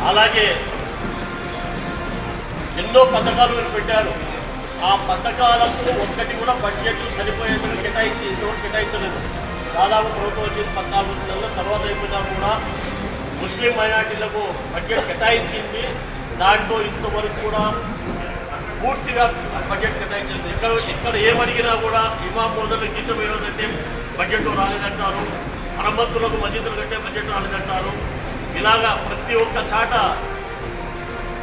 అలాగే ఎన్నో పథకాలు పెట్టారు. ఆ పథకాలకు ఒక్కటి కూడా బడ్జెట్ సరిపోయేందుకు కేటాయించలేదు. దాదాపు ప్రభుత్వం వచ్చి 14 నెలల తర్వాత అయిపోయినా కూడా ముస్లిం మైనార్టీలకు బడ్జెట్ కేటాయించింది. దాంట్లో ఇంతవరకు కూడా పూర్తిగా బడ్జెట్ కేటాయించింది. ఎక్కడ ఏమడిగినా కూడా ఇమాం మోదలు గీతం వేయలేదంటే బడ్జెట్లో రాలేదంటారు. మరమ్మతులకు మసీదులు కంటే బడ్జెట్ రాలేదంటారు. ఇలాగా ప్రతి ఒక్క చాట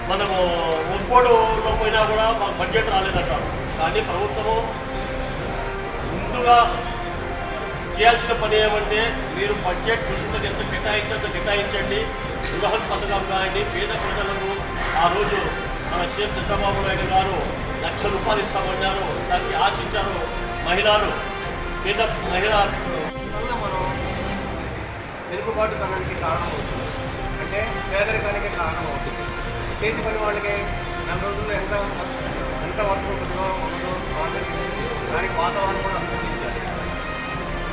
మనము ఒక్కోడులో పోయినా కూడా మాకు బడ్జెట్ రాలేదంటారు. కానీ ప్రభుత్వము ముందుగా చేయాల్సిన పని ఏమంటే మీరు బడ్జెట్ కృషికి ఎంత కేటాయించండి. దురహన్ పథకం కానీ పేద ప్రజలకు ఆ రోజు మన సీఎం చంద్రబాబు నాయుడు గారు ₹1,00,000 ఇస్తామన్నారు. దానికి ఆశించారు మహిళలు. పేద మహిళా మనం వెనుకబాటుతనానికి కారణం అవుతుంది, అంటే పేదరికానికి కారణం అవుతుంది. చేతి పని వాళ్ళకి 4 రోజుల్లో ఎంత వర్క్ ఉంటుందో ఉండదో అందరికీ దానికి వాతావరణం కూడా అనుమతించాలి.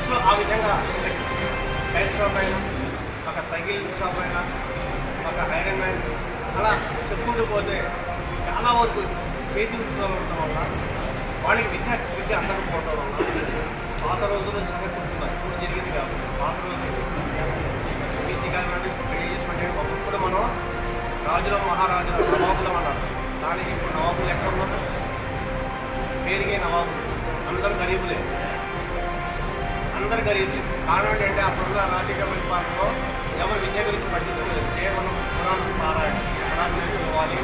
సో ఆ విధంగా టైల్ షాప్ అయినా, ఒక సైకిల్ షాప్ అయినా, ఒక ఐరన్ మ్యాన్, అలా చెప్పుకుంటూ పోతే చాలా వరకు చేతి వృత్తులు ఉండటం వల్ల వాళ్ళకి విద్య అందకపోవడం వల్ల పాత రోజుల్లో సంగతి చెప్తున్నారు. ఇప్పుడు జరిగింది కాదు. పాత రోజులు బీసీ కాలంలో పెళ్లి చేసుకుంటే ఒకప్పుడు మనం రాజుల మహారాజుల నవాబులం అన్నారు. కానీ ఇప్పుడు నవాబులు ఎక్కడ ఉన్నారు? పేరుగే నవాబులు. అందరూ గరీబులే. కారణం ఏంటంటే అప్పుడున్న రాజకీయ పరిపాలనలో ఎవరు విద్య గురించి పట్టించుకోలేదు. కేవలం పురాణం పారాయణ, పురాణం నేర్చుకోవాలి,